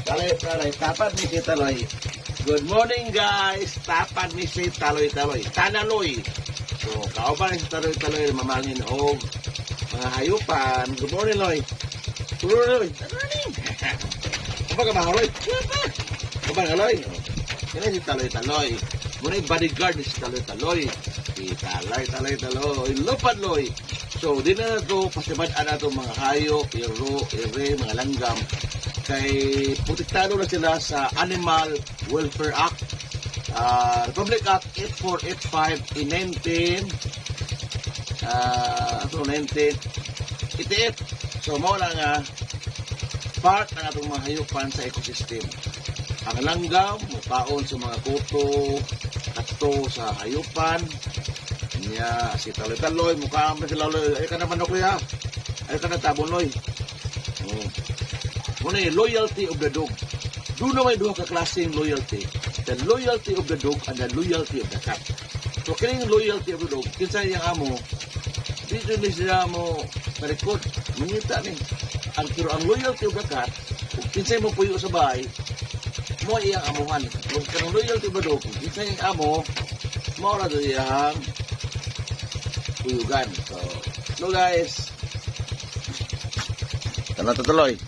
Taloy, tapat ni si Taloy. Good morning guys, tapat ni si Taloy. Tanaloy. So, kauban si Taloy, mamangin og mga hayupan. Good morning, Loy. Good morning. Apa ka ba, Loy? Apa ka, Loy? Kaya si Taloy. Muna yung bodyguard ni si Taloy. Si Taloy. Lupad, Loy. So, di na ito, pasibadaan na ito mga hayop, ire, mga langgam. Kay protektado na sila sa Animal Welfare Act, Republic Act 8485 in 1988. So mao lang nga part ng atong mga hayupan sa ecosystem. Ang langgam mukaon sa mga kuto, kato sa hayupan niya. Si Taloy mukaon pa sila, Loy. Ay ka naman ako ya, ay ka na tabon, Loy. Muna yung loyalty of the dog. Doon na may duha ka klaseng loyalty. The loyalty of the dog and the loyalty of the cat. So, kining loyalty of the dog, kinsay yung amo, dito ni siya mo marikot, mangita ni. Pero ang loyalty of the cat, kung kinsay mo puyo sa bahay, mo iyang amuhan. Kung kanang loyalty of the dog, kung kinsay yung amo, maura doon iyang puyugan. So guys, tanong tutuloy.